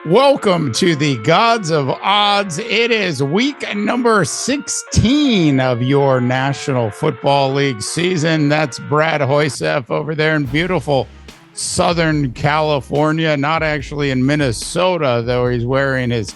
Welcome to the Gods of Odds. It is week number 16 of your National Football League season. That's Brad Hoysef over there in beautiful Southern California, not actually in Minnesota, though he's wearing his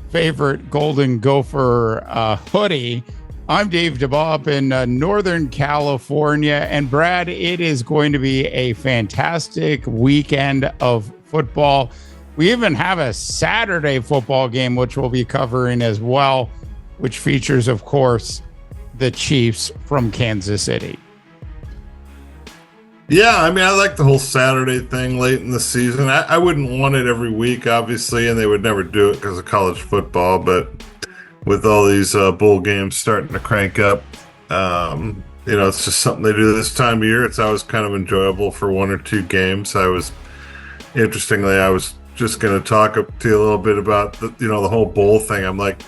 favorite Golden Gopher hoodie. I'm Dave DeBopp up in Northern California. And Brad, it is going to be a fantastic weekend of football. We even have a Saturday football game, which we'll be covering as well, which features, of course, the Chiefs from Kansas City. Yeah, I mean, I like the whole Saturday thing late in the season. I wouldn't want it every week, obviously, and they would never do it because of college football. But with all these bowl games starting to crank up, it's just something they do this time of year. It's always kind of enjoyable for one or two games. I was just going to talk to you a little bit about the whole bowl thing. I'm like,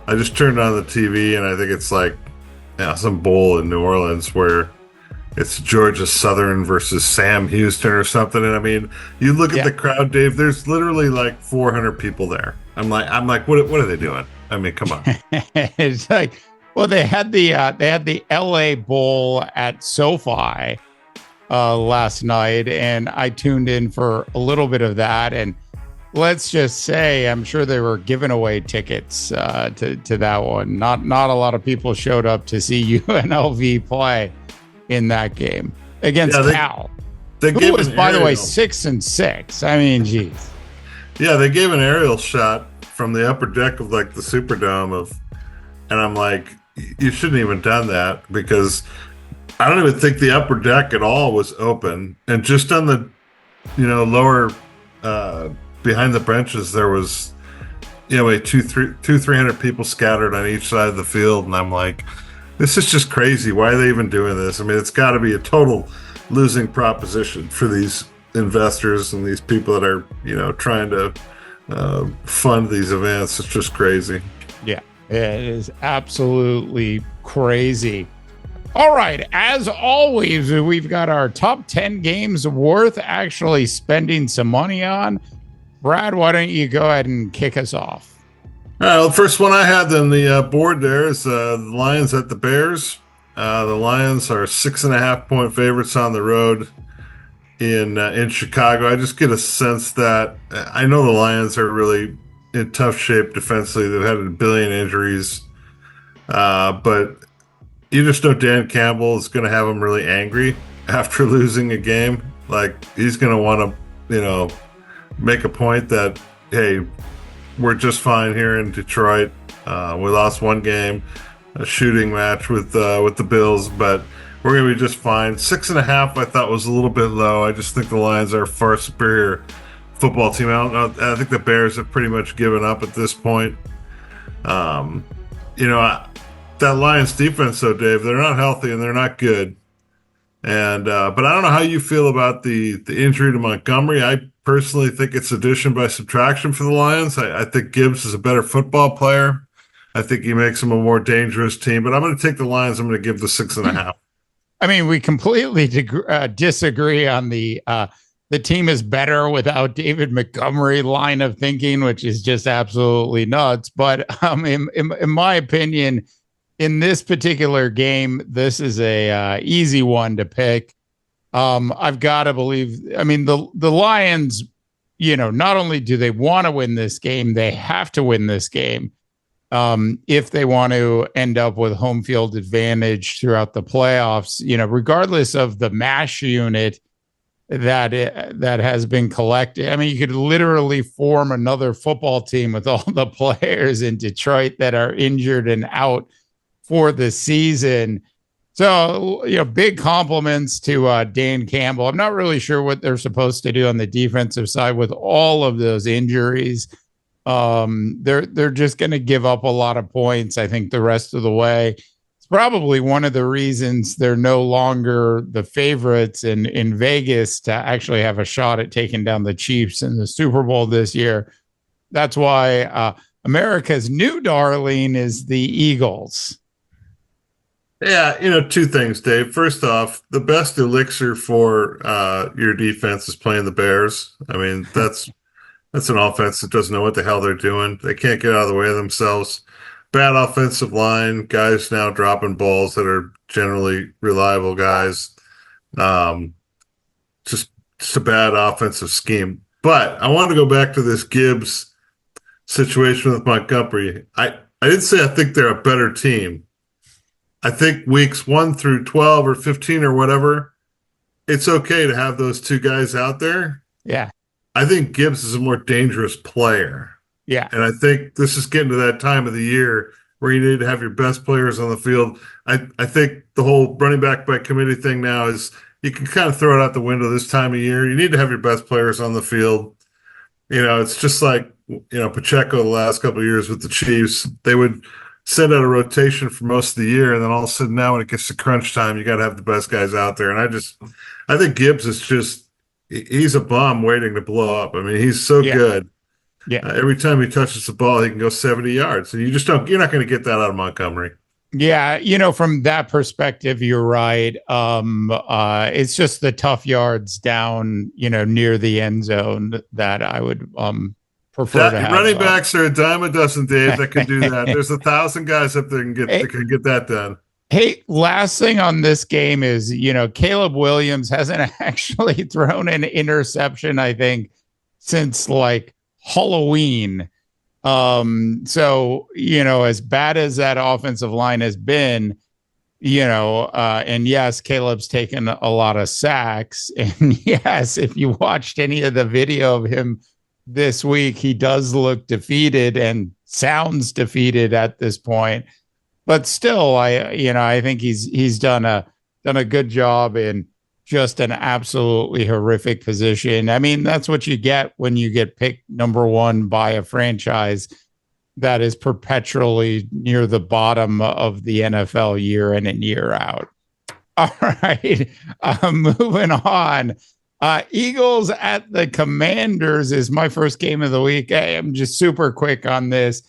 I just turned on the TV and I think it's like some bowl in New Orleans where it's Georgia Southern versus Sam Houston or something. And I mean, you look at the crowd, Dave. There's literally like 400 people there. I'm like, what are they doing? I mean, come on. It's like, well, they had the LA Bowl at SoFi last night, and I tuned in for a little bit of that. And let's just say, I'm sure they were giving away tickets to that one. Not a lot of people showed up to see UNLV play in that game against Cal. Who was, by the way, 6-6. I mean, geez. Yeah, they gave an aerial shot from the upper deck of like the Superdome and I'm like, you shouldn't even done that because I don't even think the upper deck at all was open. And just on the, lower behind the benches, there was, 300 people scattered on each side of the field. And I'm like, this is just crazy. Why are they even doing this? I mean, it's got to be a total losing proposition for these investors and these people that are, trying to fund these events. It's just crazy. Yeah, it is absolutely crazy. All right. As always, we've got our top 10 games worth actually spending some money on. Brad, why don't you go ahead and kick us off? All right, well, the first one I had on the board there is the Lions at the Bears. The Lions are 6.5-point favorites on the road in Chicago. I just get a sense that I know the Lions are really in tough shape defensively. They've had a billion injuries, but you just know Dan Campbell is going to have them really angry after losing a game. Like, he's going to want to, make a point that, hey, we're just fine here in Detroit. We lost one game, a shooting match with the Bills, but we're going to be just fine. 6.5, I thought was a little bit low. I just think the Lions are a far superior football team. I think the Bears have pretty much given up at this point. That Lions defense, though, Dave, they're not healthy and they're not good. And but I don't know how you feel about the injury to Montgomery. I personally think it's addition by subtraction for the Lions. I think Gibbs is a better football player. I think he makes them a more dangerous team. But I'm going to take the Lions. I'm going to give the 6.5. I mean, we completely disagree on the team is better without David Montgomery line of thinking, which is just absolutely nuts. But in my opinion, in this particular game, this is a easy one to pick. I've got to believe. I mean, the Lions, not only do they want to win this game, they have to win this game if they want to end up with home field advantage throughout the playoffs. Regardless of the MASH unit that has been collected. I mean, you could literally form another football team with all the players in Detroit that are injured and out for the season. So, big compliments to Dan Campbell. I'm not really sure what they're supposed to do on the defensive side with all of those injuries. They're just going to give up a lot of points, I think, the rest of the way. It's probably one of the reasons they're no longer the favorites in Vegas to actually have a shot at taking down the Chiefs in the Super Bowl this year. That's why America's new darling is the Eagles. Yeah, two things, Dave. First off, the best elixir for your defense is playing the Bears. I mean, that's That's an offense that doesn't know what the hell they're doing. They can't get out of the way of themselves. Bad offensive line, guys now dropping balls that are generally reliable guys. Um, just, just a bad offensive scheme. But I want to go back to this Gibbs situation with Montgomery. I didn't say I think they're a better team. I think weeks 1 through 12 or 15 or whatever, it's okay to have those two guys out there. Yeah. I think Gibbs is a more dangerous player. Yeah. And I think this is getting to that time of the year where you need to have your best players on the field. I think the whole running back by committee thing now is you can kind of throw it out the window this time of year. You need to have your best players on the field. It's just like, Pacheco the last couple of years with the Chiefs. They would send out a rotation for most of the year, and then all of a sudden now when it gets to crunch time, you got to have the best guys out there. And I think Gibbs is he's a bomb waiting to blow up. I mean, he's so good. Yeah. Every time he touches the ball, he can go 70 yards. And you're not going to get that out of Montgomery. Yeah. From that perspective, you're right. It's just the tough yards down, near the end zone that I would prefer to have. Running backs are a dime a dozen, Dave, that can do that. There's 1,000 guys up there that can get that done. Hey, last thing on this game is, Caleb Williams hasn't actually thrown an interception, I think, since like Halloween. So, as bad as that offensive line has been, and yes, Caleb's taken a lot of sacks. And yes, if you watched any of the video of him this week, he does look defeated and sounds defeated at this point. But still, I think he's done a good job in just an absolutely horrific position. I mean, that's what you get when you get picked number one by a franchise that is perpetually near the bottom of the NFL year in and year out. All right, moving on. Eagles at the Commanders is my first game of the week. I'm just super quick on this.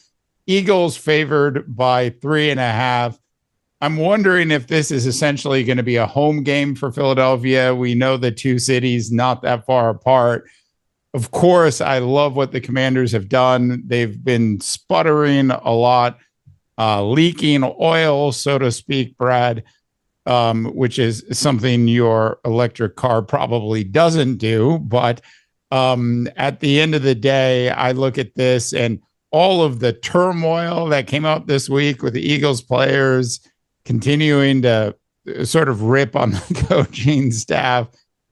Eagles favored by 3.5. I'm wondering if this is essentially going to be a home game for Philadelphia. We know the two cities not that far apart. Of course, I love what the Commanders have done. They've been sputtering a lot, leaking oil, so to speak, Brad, which is something your electric car probably doesn't do. But at the end of the day, I look at this and all of the turmoil that came out this week with the Eagles players continuing to sort of rip on the coaching staff.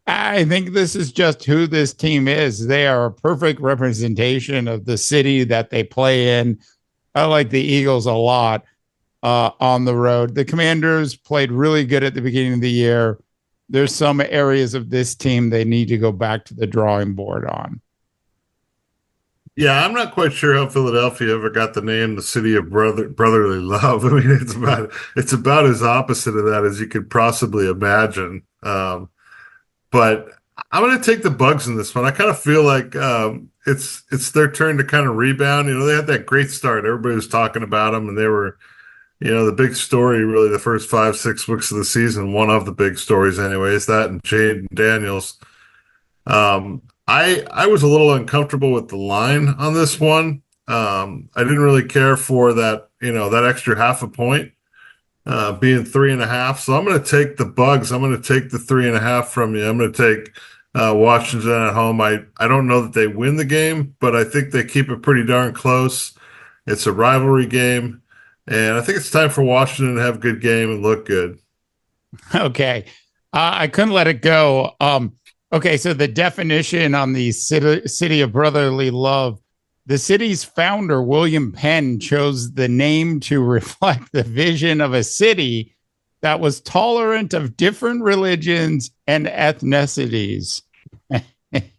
I think this is just who this team is. They are a perfect representation of the city that they play in. I like the Eagles a lot on the road. The Commanders played really good at the beginning of the year. There's some areas of this team they need to go back to the drawing board on. Yeah, I'm not quite sure how Philadelphia ever got the name the city of brotherly love. I mean, it's about as opposite of that as you could possibly imagine. But I'm going to take the Bucs in this one. I kind of feel like it's their turn to kind of rebound. They had that great start. Everybody was talking about them, and they were, the big story really the first 5-6 weeks of the season. One of the big stories, anyways. That and Jade Daniels. I was a little uncomfortable with the line on this one. I didn't really care for that, that extra half a point being 3.5. So I'm going to take the Bucs. I'm going to take the 3.5 from you. I'm going to take Washington at home. I don't know that they win the game, but I think they keep it pretty darn close. It's a rivalry game, and I think it's time for Washington to have a good game and look good. Okay. I couldn't let it go. Okay, so the definition on the city of brotherly love, the city's founder, William Penn, chose the name to reflect the vision of a city that was tolerant of different religions and ethnicities. Dave,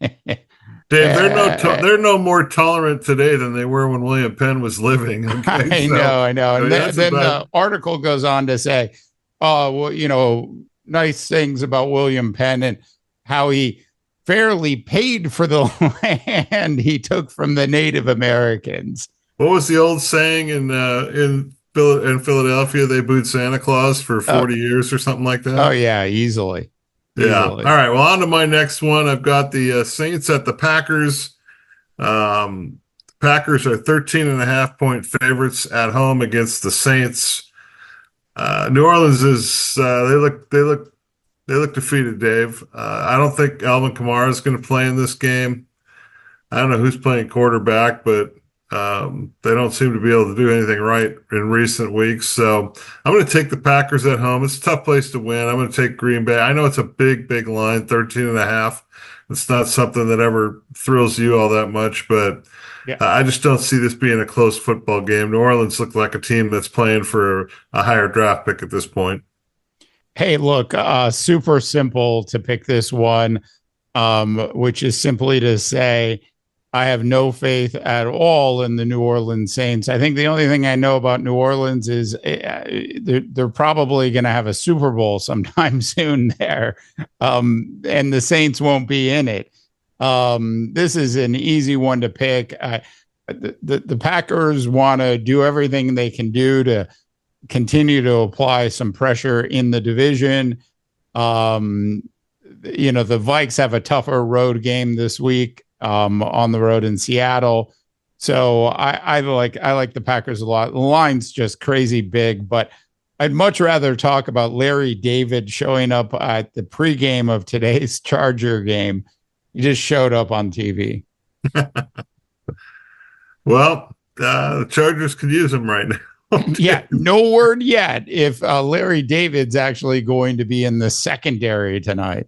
they're no more tolerant today than they were when William Penn was living. Okay? I know. And then the article goes on to say, nice things about William Penn and how he fairly paid for the land he took from the Native Americans. What was the old saying in Philadelphia? They booed Santa Claus for 40 years or something like that. Oh yeah, easily. Yeah. All right. Well, on to my next one. I've got the Saints at the Packers. Packers are 13.5 point favorites at home against the Saints. New Orleans is they look defeated, Dave. I don't think Alvin Kamara is going to play in this game. I don't know who's playing quarterback, but they don't seem to be able to do anything right in recent weeks. So I'm going to take the Packers at home. It's a tough place to win. I'm going to take Green Bay. I know it's a big, big line, 13.5. It's not something that ever thrills you all that much, but Yeah. I just don't see this being a close football game. New Orleans look like a team that's playing for a higher draft pick at this point. Hey, look, super simple to pick this one, which is simply to say I have no faith at all in the New Orleans Saints. I think the only thing I know about New Orleans is they're probably going to have a Super Bowl sometime soon there, and the Saints won't be in it. This is an easy one to pick. The Packers want to do everything they can do to continue to apply some pressure in the division. The Vikes have a tougher road game this week on the road in Seattle. So I like the Packers a lot. The line's just crazy big, but I'd much rather talk about Larry David showing up at the pregame of today's Charger game. He just showed up on TV. Well, the Chargers could use him right now. Yeah, no word yet if Larry David's actually going to be in the secondary tonight.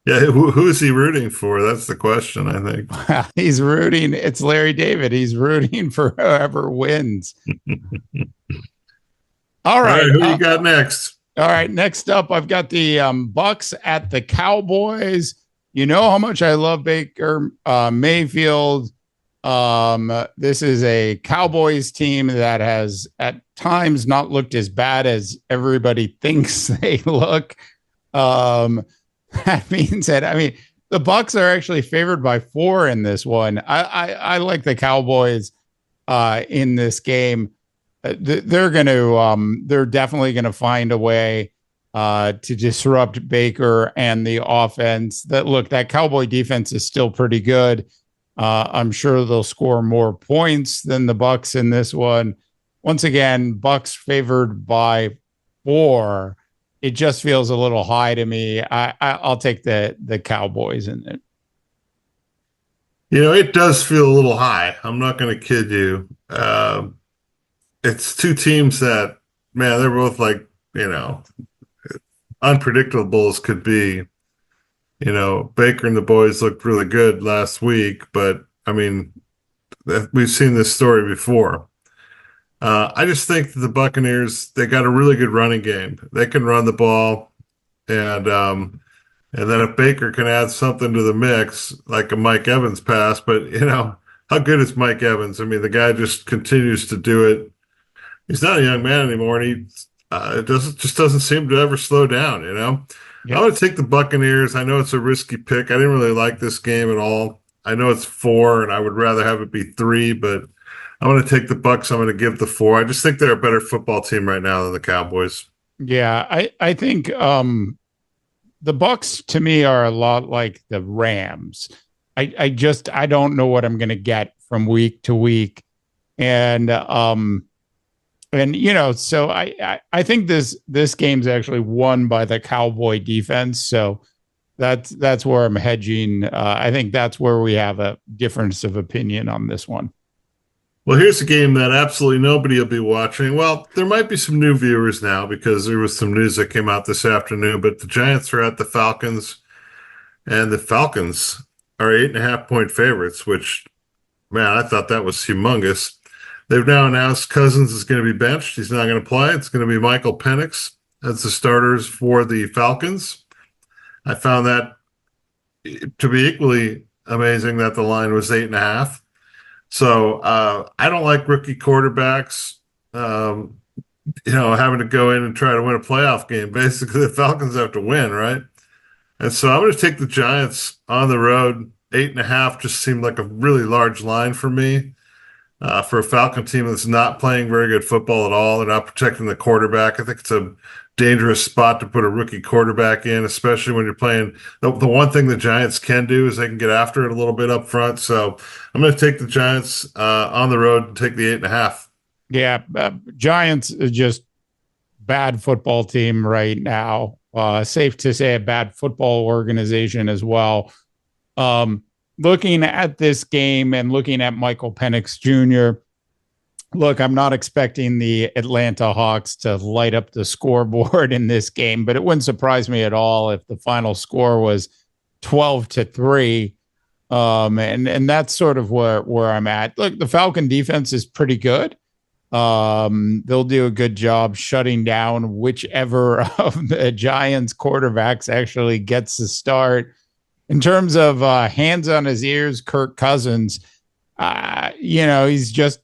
Yeah, who's he rooting for? That's the question, I think. He's rooting. It's Larry David. He's rooting for whoever wins. All right. Who you got next? All right. Next up, I've got the Bucs at the Cowboys. You know how much I love Baker Mayfield. This is a Cowboys team that has at times not looked as bad as everybody thinks they look. That being said, I mean, the Bucs are actually favored by 4 in this one. I like the Cowboys in this game. They're definitely going to find a way to disrupt Baker and the offense. That Cowboy defense is still pretty good. I'm sure they'll score more points than the Bucs in this one. Once again, Bucs favored by 4. It just feels a little high to me. I'll take the Cowboys in it. It does feel a little high. I'm not going to kid you. It's two teams that, man, they're both like, unpredictable as could be. Baker and the boys looked really good last week, but I mean, we've seen this story before. I just think that the Buccaneers, they got a really good running game. They can run the ball, and then if Baker can add something to the mix, like a Mike Evans pass, but how good is Mike Evans? I mean, the guy just continues to do it. He's not a young man anymore, and he doesn't seem to ever slow down. Yeah. I'm going to take the Buccaneers. I know it's a risky pick. I didn't really like this game at all. I know it's 4, and I would rather have it be 3, but I'm going to take the Bucs. I'm going to give the 4. I just think they're a better football team right now than the Cowboys. Yeah, I think the Bucs to me are a lot like the Rams. I don't know what I'm going to get from week to week, and so I think this game's actually won by the Cowboy defense. So that's where I'm hedging. I think that's where we have a difference of opinion on this one. Well, here's a game that absolutely nobody will be watching. Well, there might be some new viewers now because there was some news that came out this afternoon, but the Giants are at the Falcons, and the Falcons are 8.5 point favorites, which, man, I thought that was humongous. They've now announced Cousins is going to be benched. He's not going to play. It's going to be Michael Penix as the starters for the Falcons. I found that to be equally amazing that the line was 8.5. So I don't like rookie quarterbacks, having to go in and try to win a playoff game. Basically, the Falcons have to win, right? And so I'm going to take the Giants on the road. 8.5 just seemed like a really large line for me. for a Falcon team that's not playing very good football at all. They're not protecting the quarterback. I think it's a dangerous spot to put a rookie quarterback in, especially when you're playing. The one thing the Giants can do is they can get after it a little bit up front. So I'm going to take the Giants on the road and take the 8.5. Yeah, Giants are just bad football team right now. Safe to say a bad football organization as well. Looking at this game and looking at Michael Penix Jr., look, I'm not expecting the Atlanta Hawks to light up the scoreboard in this game, but it wouldn't surprise me at all if the final score was 12-3. And that's sort of where I'm at. Look, the Falcon defense is pretty good. They'll do a good job shutting down whichever of the Giants quarterbacks actually gets the start. In terms of hands on his ears, Kirk Cousins, he's just,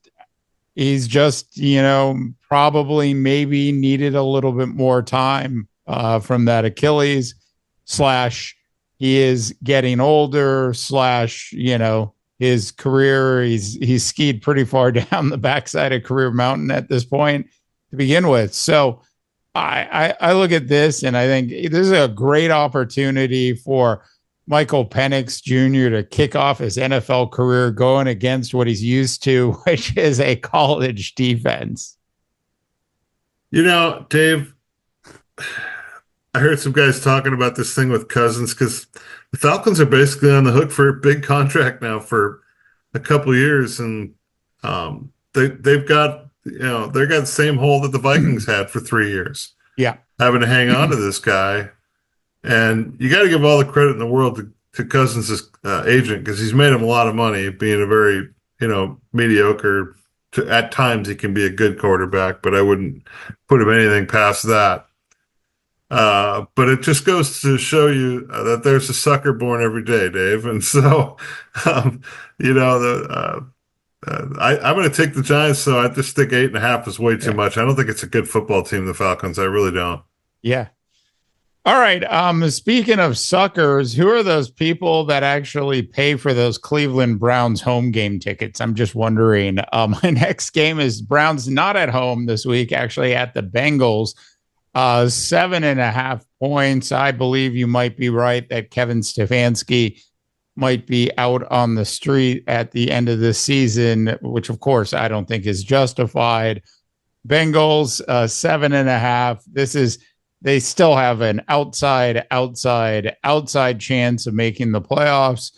probably maybe needed a little bit more time from that Achilles / he is getting older / his career, he's skied pretty far down the backside of career mountain at this point to begin with. So I look at this and I think this is a great opportunity for Michael Penix Jr. to kick off his NFL career going against what he's used to, which is a college defense. Dave, I heard some guys talking about this thing with Cousins because the Falcons are basically on the hook for a big contract now for a couple of years, and they've got the same hole that the Vikings had for 3 years. Yeah, having to hang on to this guy. And you got to give all the credit in the world to Cousins' agent because he's made him a lot of money, being a very, mediocre. At times, he can be a good quarterback, but I wouldn't put him anything past that. But it just goes to show you that there's a sucker born every day, Dave. And so, I'm going to take the Giants. So I just think 8.5 is way too much. I don't think it's a good football team, the Falcons. I really don't. Yeah. All right. Speaking of suckers, who are those people that actually pay for those Cleveland Browns home game tickets? I'm just wondering. My next game is Browns not at home this week, actually at the Bengals. 7.5 points. I believe you might be right that Kevin Stefanski might be out on the street at the end of the season, which of course I don't think is justified. Bengals 7.5. They still have an outside chance of making the playoffs.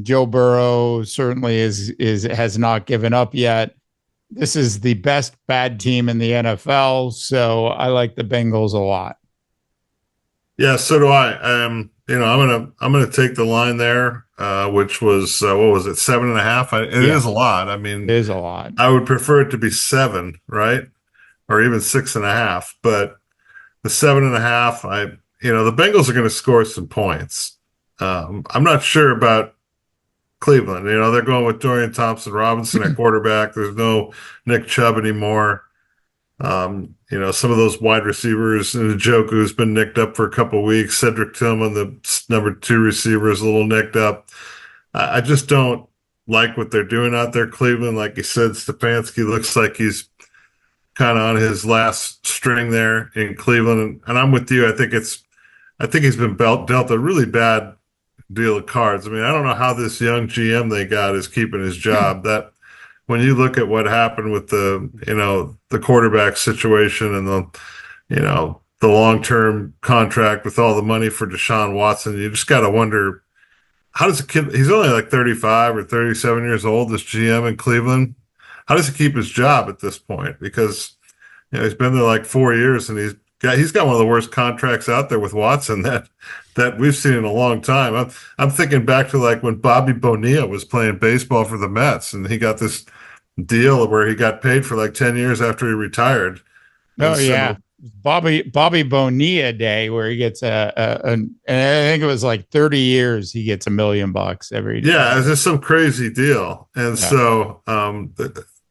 Joe Burrow certainly has not given up yet. This is the best bad team in the NFL, so I like the Bengals a lot. Yeah, so do I. I'm gonna take the line there, which was what was it, 7.5? It is a lot. I mean, it is a lot. I would prefer it to be 7, right, or even 6.5, but the 7.5, the Bengals are going to score some points. I'm not sure about Cleveland. They're going with Dorian Thompson-Robinson at quarterback. There's no Nick Chubb anymore. Some of those wide receivers, Njoku's been nicked up for a couple of weeks. Cedric Tillman, the number 2 receiver, is a little nicked up. I just don't like what they're doing out there, Cleveland. Like you said, Stefanski looks like he's kind of on his last string there in Cleveland. And I'm with you. I think he's been dealt a really bad deal of cards. I mean, I don't know how this young GM they got is keeping his job. That when you look at what happened with the quarterback situation and the long-term contract with all the money for Deshaun Watson, you just got to wonder, how does a kid, he's only like 35 or 37 years old, this GM in Cleveland, how does he keep his job at this point? Because he's been there like 4 years, and he's got one of the worst contracts out there with Watson that we've seen in a long time. I'm thinking back to like when Bobby Bonilla was playing baseball for the Mets, and he got this deal where he got paid for like 10 years after he retired. Oh, yeah. Bobby Bonilla Day, where he gets and I think it was like 30 years, he gets $1 million every day. Yeah, it's just some crazy deal. And so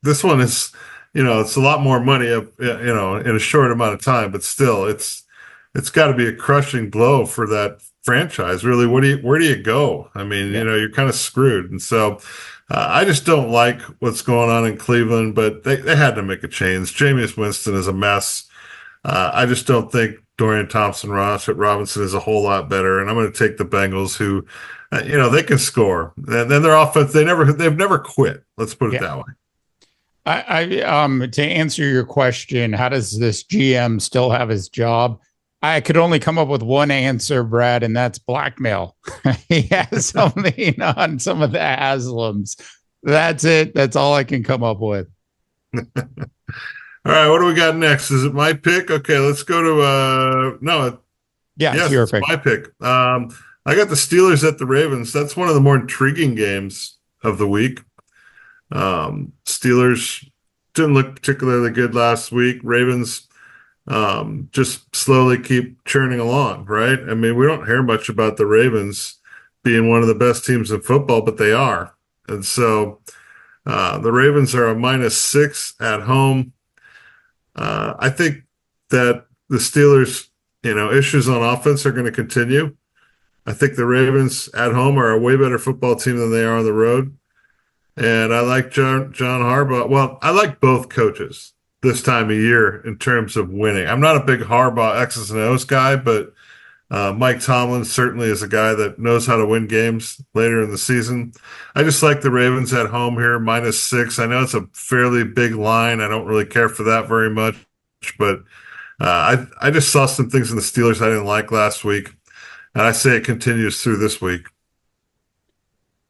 this one is, it's a lot more money, in a short amount of time, but still it's got to be a crushing blow for that franchise. Really, where do you go? I mean, Yeah. you're kind of screwed. And so I just don't like what's going on in Cleveland, but they had to make a change. Jameis Winston is a mess. I just don't think Dorian Thompson-Ross at Robinson is a whole lot better. And I'm going to take the Bengals who, they can score. And then their offense, they've never quit. Let's put it Yeah. that way. To answer your question, how does this GM still have his job? I could only come up with one answer, Brad, and that's blackmail. He has something on some of the Haslams. That's it. That's all I can come up with. All right, what do we got next? Is it my pick? Okay, let's go to no, Yeah, it's yes, your it's pick. my pick. I got the Steelers at the Ravens. That's one of the more intriguing games of the week. Steelers didn't look particularly good last week. Ravens just slowly keep churning along, right? I mean, we don't hear much about the Ravens being one of the best teams in football, but they are. And so the Ravens are a -6 at home. I think that the Steelers, issues on offense are going to continue. I think the Ravens at home are a way better football team than they are on the road. And I like John Harbaugh. Well, I like both coaches this time of year in terms of winning. I'm not a big Harbaugh X's and O's guy, but Mike Tomlin certainly is a guy that knows how to win games later in the season. I just like the Ravens at home here, -6. I know it's a fairly big line. I don't really care for that very much, but I just saw some things in the Steelers I didn't like last week, and I say it continues through this week.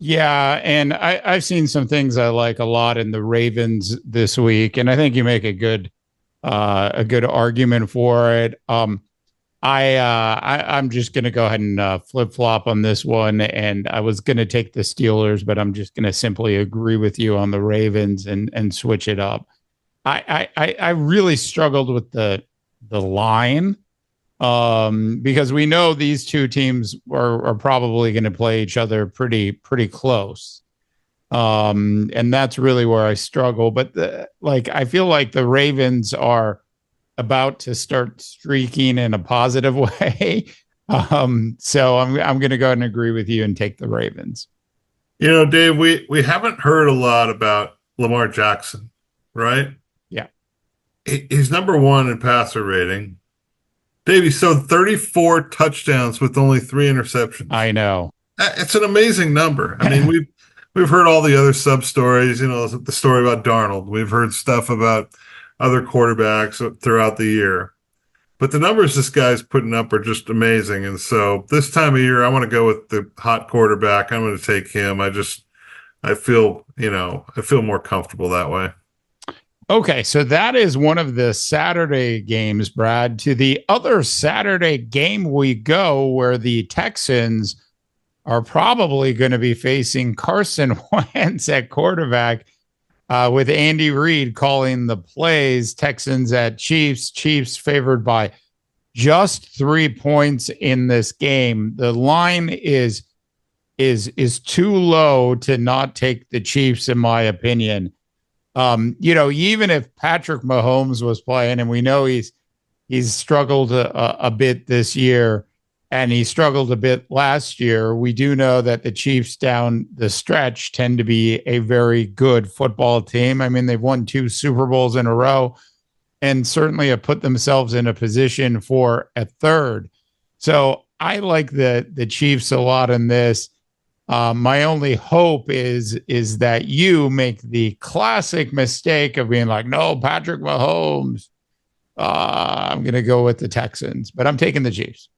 Yeah, and I've seen some things I like a lot in the Ravens this week, and I think you make a good argument for it. I'm just going to go ahead and flip flop on this one, and I was going to take the Steelers, but I'm just going to simply agree with you on the Ravens and switch it up. I really struggled with the line because we know these two teams are probably going to play each other pretty close. And that's really where I struggle. But I feel like the Ravens are about to start streaking in a positive way. So I'm going to go ahead and agree with you and take the Ravens. Dave, we haven't heard a lot about Lamar Jackson, right? Yeah. He's number one in passer rating. Dave, he showed 34 touchdowns with only 3 interceptions. I know. It's an amazing number. I mean, we've heard all the other sub stories, the story about Darnold. We've heard stuff about other quarterbacks throughout the year. But the numbers this guy's putting up are just amazing. And so this time of year, I want to go with the hot quarterback. I'm going to take him. I feel more comfortable that way. Okay, so that is one of the Saturday games, Brad. To the other Saturday game we go, where the Texans are probably going to be facing Carson Wentz at quarterback, with Andy Reid calling the plays. Texans at Chiefs. Chiefs favored by just 3 points in this game. The line is too low to not take the Chiefs, in my opinion. Even if Patrick Mahomes was playing, and we know he's struggled a bit this year, and he struggled a bit last year, we do know that the Chiefs down the stretch tend to be a very good football team. I mean, they've won 2 Super Bowls in a row and certainly have put themselves in a position for a third. So I like the Chiefs a lot in this. My only hope is that you make the classic mistake of being like, no, Patrick Mahomes. I'm going to go with the Texans, but I'm taking the Chiefs.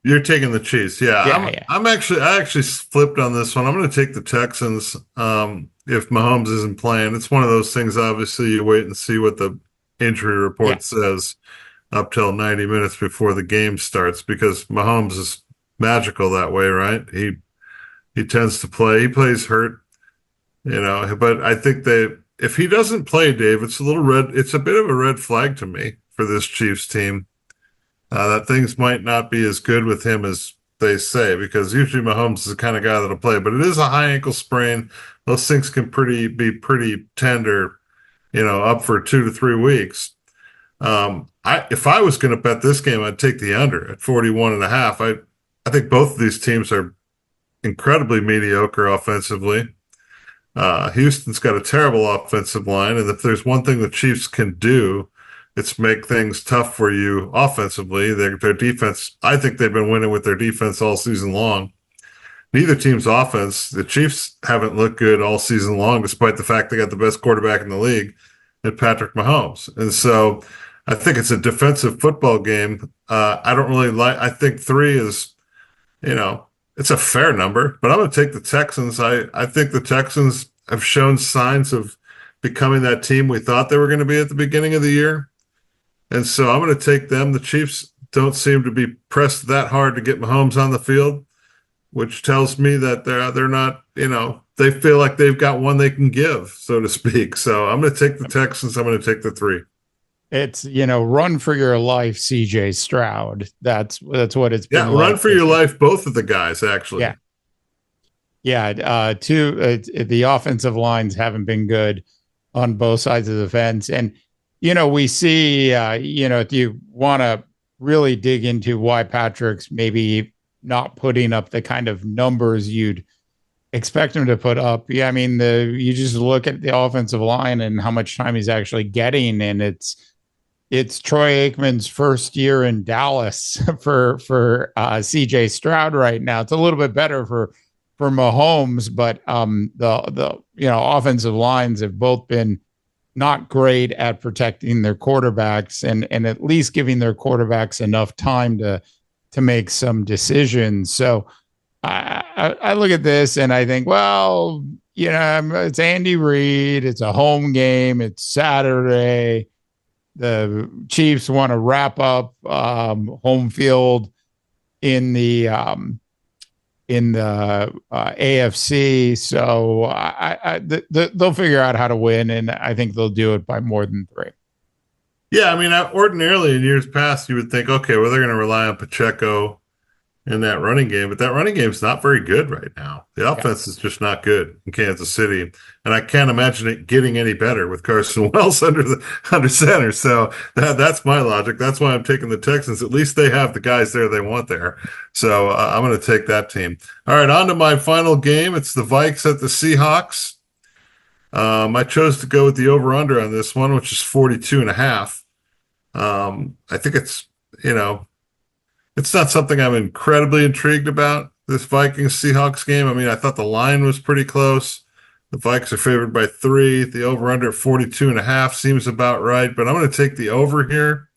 You're taking the Chiefs, yeah. Yeah. I actually flipped on this one. I'm going to take the Texans. If Mahomes isn't playing, it's one of those things. Obviously, you wait and see what the injury report says up till 90 minutes before the game starts, because Mahomes is magical that way, right? He tends to play. He plays hurt, But I think if he doesn't play, Dave, it's a bit of a red flag to me for this Chiefs team. That things might not be as good with him as they say, because usually Mahomes is the kind of guy that'll play, but it is a high ankle sprain. Those things can be pretty tender, up for 2 to 3 weeks. if I was going to bet this game, I'd take the under at 41.5. I think both of these teams are incredibly mediocre offensively. Houston's got a terrible offensive line, and if there's one thing the Chiefs can do, it's make things tough for you offensively. Their defense, I think they've been winning with their defense all season long. Neither team's offense, the Chiefs haven't looked good all season long, despite the fact they got the best quarterback in the league, at Patrick Mahomes. And so I think it's a defensive football game. I don't really like, I think 3 is, it's a fair number, but I'm going to take the Texans. I think the Texans have shown signs of becoming that team we thought they were going to be at the beginning of the year. And so I'm going to take them. The Chiefs don't seem to be pressed that hard to get Mahomes on the field, which tells me that they're not, they feel like they've got one they can give, so to speak. So I'm going to take the Texans. I'm going to take the 3. It's, run for your life, CJ Stroud. That's what it's been. Yeah, run for your life, both of the guys, actually. Yeah. Yeah, the offensive lines haven't been good on both sides of the fence. And, we see, if you want to really dig into why Patrick's maybe not putting up the kind of numbers you'd expect him to put up. Yeah, I mean, you just look at the offensive line and how much time he's actually getting, and it's Troy Aikman's first year in Dallas for CJ Stroud right now. It's a little bit better for Mahomes, but the offensive lines have both been not great at protecting their quarterbacks and at least giving their quarterbacks enough time to make some decisions. So I look at this and I think, well, it's Andy Reid. It's a home game. It's Saturday. The Chiefs want to wrap up home field in the AFC. So they'll figure out how to win, and I think they'll do it by more than 3. Yeah, I mean, ordinarily in years past, you would think, okay, well, they're going to rely on Pacheco in that running game, but that running game is not very good right now. The offense is just not good in Kansas City, and I can't imagine it getting any better with Carson Wentz under center. So that's my logic. That's why I'm taking the Texans. At least they have the guys there they want there. So I'm going to take that team. All right, on to my final game. It's the Vikes at the Seahawks. I chose to go with the over-under on this one, which is 42.5. I think it's, it's not something I'm incredibly intrigued about, this Vikings-Seahawks game. I mean, I thought the line was pretty close. The Vikes are favored by 3. The over-under at 42.5 seems about right, but I'm going to take the over here.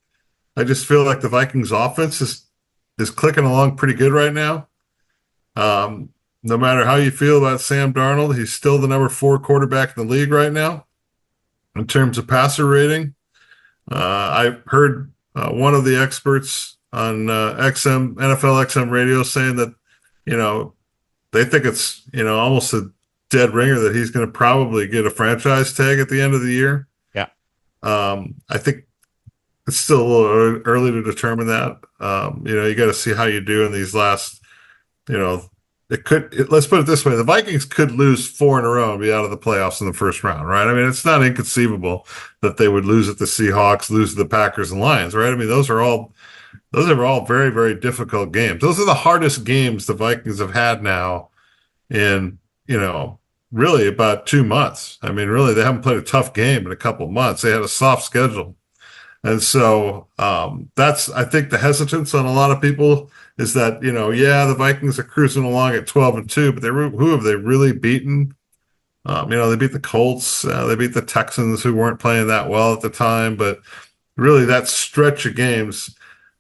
I just feel like the Vikings offense is clicking along pretty good right now. No matter how you feel about Sam Darnold, he's still the number 4 quarterback in the league right now in terms of passer rating. I heard one of the experts on NFL XM radio saying that, they think it's, almost a dead ringer that he's going to probably get a franchise tag at the end of the year. Yeah. I think it's still a little early to determine that. You got to see how you do in these last, let's put it this way. The Vikings could lose 4 in a row and be out of the playoffs in the first round, right? I mean, it's not inconceivable that they would lose at the Seahawks, lose to the Packers and Lions, right? I mean, those are all very, very difficult games. Those are the hardest games the Vikings have had now in, really about 2 months. I mean, really, they haven't played a tough game in a couple of months. They had a soft schedule. And so that's, I think, the hesitance on a lot of people is that, the Vikings are cruising along at 12-2, but who have they really beaten? They beat the Colts. They beat the Texans, who weren't playing that well at the time. But really, that stretch of games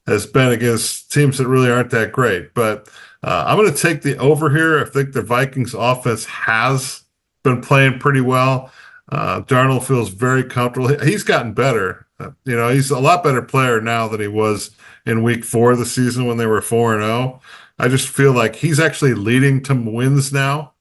has been against teams that really aren't that great. But I'm going to take the over here. I think the Vikings offense has been playing pretty well. Darnold feels very comfortable. He's gotten better. He's a lot better player now than he was in week 4 of the season when they were 4-0. I just feel like he's actually leading to wins now.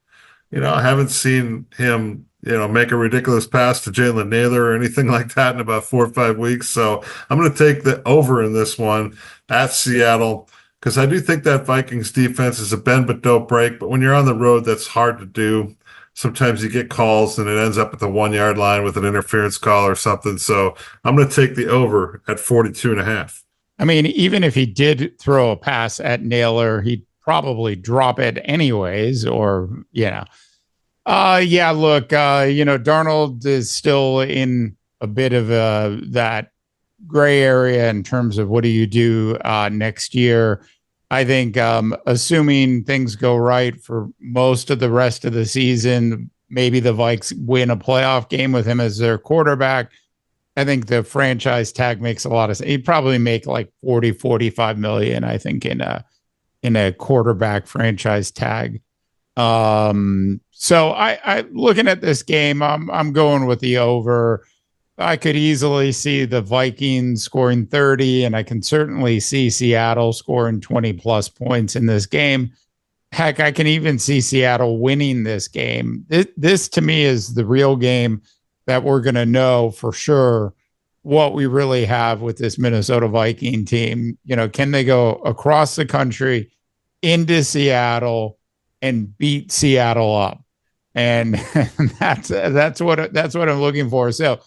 I haven't seen him, make a ridiculous pass to Jalen Naylor or anything like that in about 4 or 5 weeks. So I'm going to take the over in this one at Seattle, because I do think that Vikings defense is a bend but don't break. But when you're on the road, that's hard to do. sometimes you get calls and it ends up at the 1 yard line with an interference call or something. So I'm going to take the over at 42.5. I mean, even if he did throw a pass at Naylor, he'd probably drop it anyways, or, yeah, look, Darnold is still in a bit of that gray area in terms of what do you do next year. I think assuming things go right for most of the rest of the season, maybe the Vikes win a playoff game with him as their quarterback. I think the franchise tag makes a lot of sense. He'd probably make like 45 million, I think, in a quarterback franchise tag. So I looking at this game, I'm going with the over. I could easily see the Vikings scoring 30, and I can certainly see Seattle scoring 20 plus points in this game. Heck, I can even see Seattle winning this game. This to me is the real game that we're going to know for sure what we really have with this Minnesota Viking team. Can they go across the country into Seattle and beat Seattle up? And that's what I'm looking for. So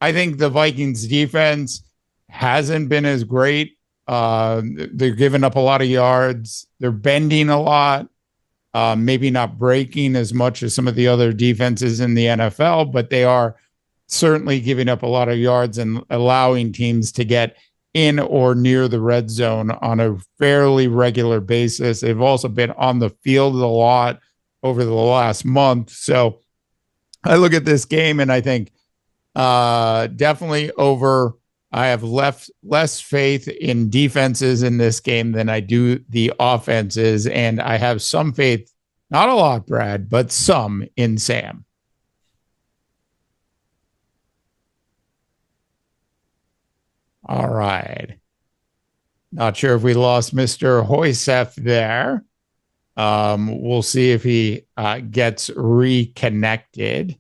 I think the Vikings defense hasn't been as great. They're giving up a lot of yards. They're bending a lot. Maybe not breaking as much as some of the other defenses in the NFL, but they are certainly giving up a lot of yards and allowing teams to get in or near the red zone on a fairly regular basis. They've also been on the field a lot over the last month. So I look at this game and I think definitely over. I have less faith in defenses in this game than I do the offenses, and I have some faith, not a lot, Brad, but some in Sam. All right. Not sure if we lost Mr. Hoysef there. We'll see if he gets reconnected.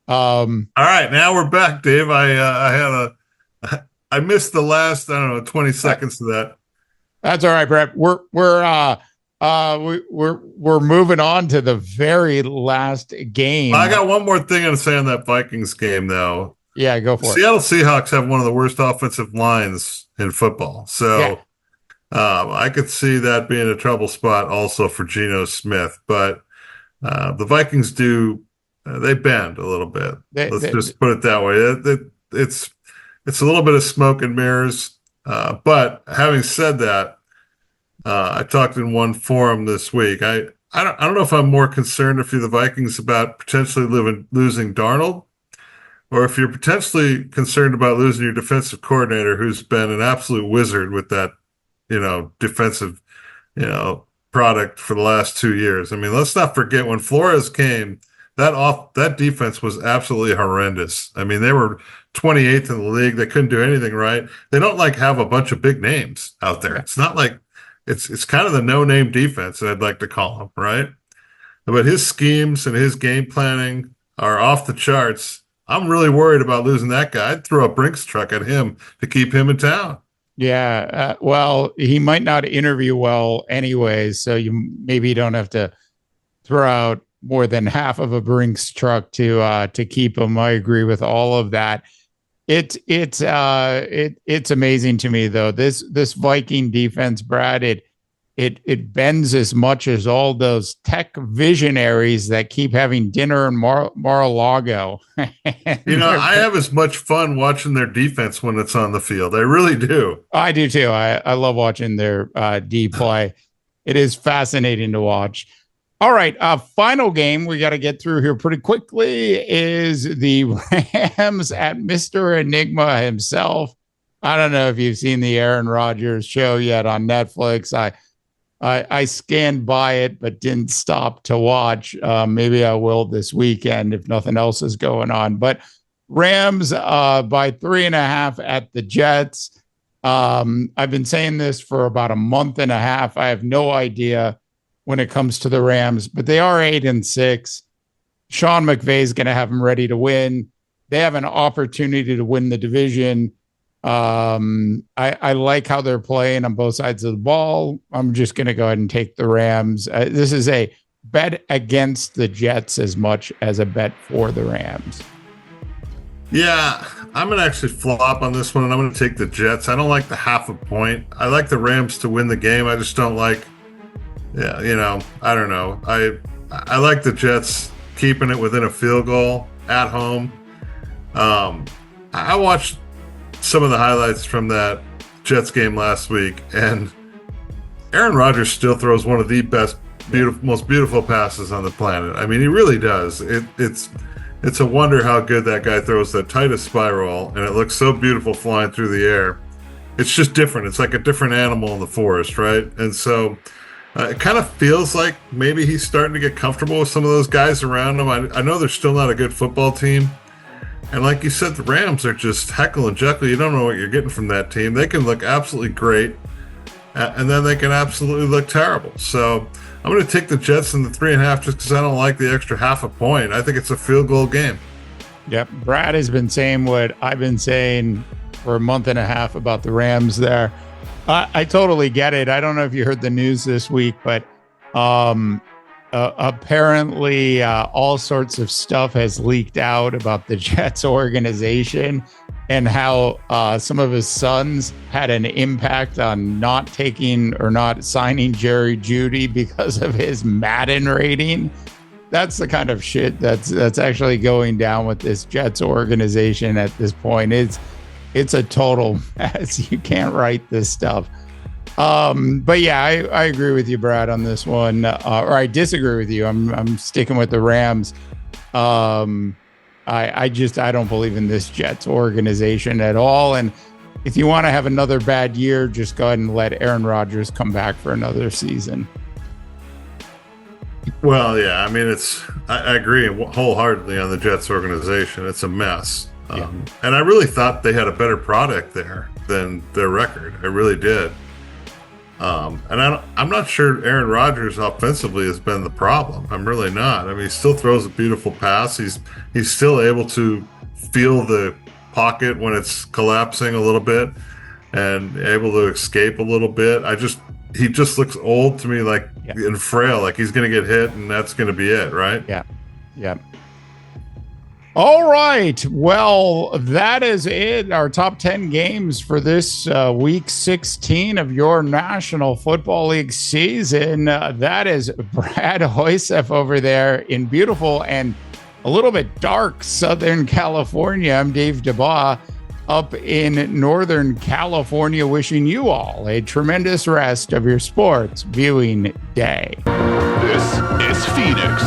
All right, now we're back, Dave. I missed the last, 20 seconds of that. That's all right, Brett. We're moving on to the very last game. I got one more thing to say on that Vikings game, though. Yeah, go for it. Seattle Seahawks have one of the worst offensive lines in football. So I could see that being a trouble spot also for Geno Smith. But the Vikings they bend a little bit. Let's just put it that way. It's a little bit of smoke and mirrors. But having said that, I talked in one forum this week. I don't know if I'm more concerned if you're the Vikings about potentially losing Darnold, or if you're potentially concerned about losing your defensive coordinator, who's been an absolute wizard with that, defensive, product for the last 2 years. I mean, let's not forget when Flores came, that defense was absolutely horrendous. I mean, they were 28th in the league. They couldn't do anything right. They don't have a bunch of big names out there. It's not like it's kind of the no-name defense that I'd like to call them, right? But his schemes and his game planning are off the charts. I'm really worried about losing that guy. I'd throw a Brinks truck at him to keep him in town. Yeah, well, he might not interview well anyways, so you maybe don't have to throw out more than half of a Brinks truck to keep him. I agree with all of that. It's amazing to me though. This Viking defense, Brad, it bends as much as all those tech visionaries that keep having dinner in Mar-a-Lago. I have as much fun watching their defense when it's on the field. I really do. I do too. I love watching their D play. It is fascinating to watch. All right, final game we got to get through here pretty quickly is the Rams at Mr. Enigma himself. I don't know if you've seen the Aaron Rodgers show yet on Netflix. I scanned by it, but didn't stop to watch. Maybe I will this weekend if nothing else is going on. But Rams by 3.5 at the Jets. I've been saying this for about a month and a half. I have no idea when it comes to the Rams, but they are 8-6. Sean McVay is going to have them ready to win. They have an opportunity to win the division. I like how they're playing on both sides of the ball. I'm just going to go ahead and take the Rams. This is a bet against the Jets as much as a bet for the Rams. Yeah, I'm going to actually flop on this one, and I'm going to take the Jets. I don't like the half a point. I like the Rams to win the game. I just don't like, I don't know. I like the Jets keeping it within a field goal at home. I watched some of the highlights from that Jets game last week, and Aaron Rodgers still throws one of the best, most beautiful passes on the planet. I mean, he really does. It's a wonder how good that guy throws that tightest spiral, and it looks so beautiful flying through the air. It's just different. It's like a different animal in the forest, right? And so it kind of feels like maybe he's starting to get comfortable with some of those guys around him. I know they're still not a good football team. And like you said, the Rams are just heckle and jekyll. You don't know what you're getting from that team. They can look absolutely great, and then they can absolutely look terrible. So I'm going to take the Jets in the 3.5 just because I don't like the extra half a point. I think it's a field goal game. Yep. Brad has been saying what I've been saying for a month and a half about the Rams there. I totally get it. I don't know if you heard the news this week, but apparently all sorts of stuff has leaked out about the Jets organization and how some of his sons had an impact on not taking or not signing Jerry Jeudy because of his Madden rating. That's the kind of shit that's actually going down with this Jets organization at this point. It's a total mess. You can't write this stuff. But yeah, I agree with you, Brad, on this one, or I disagree with you. I'm sticking with the Rams. I don't believe in this Jets organization at all. And if you want to have another bad year, just go ahead and let Aaron Rodgers come back for another season. Well, yeah, I mean, I agree wholeheartedly on the Jets organization. It's a mess. And I really thought they had a better product there than their record. I really did. And I'm not sure Aaron Rodgers offensively has been the problem. I'm really not. I mean, he still throws a beautiful pass. He's still able to feel the pocket when it's collapsing a little bit and able to escape a little bit. He just looks old to me, like and frail, like he's going to get hit and that's going to be it, right? Yeah. Yeah. All right. Well, that is it. Our top 10 games for this week 16 of your National Football League season. That is Brad Hoysef over there in beautiful and a little bit dark Southern California. I'm Dave DeBaugh up in Northern California, wishing you all a tremendous rest of your sports viewing day. This is Phoenix.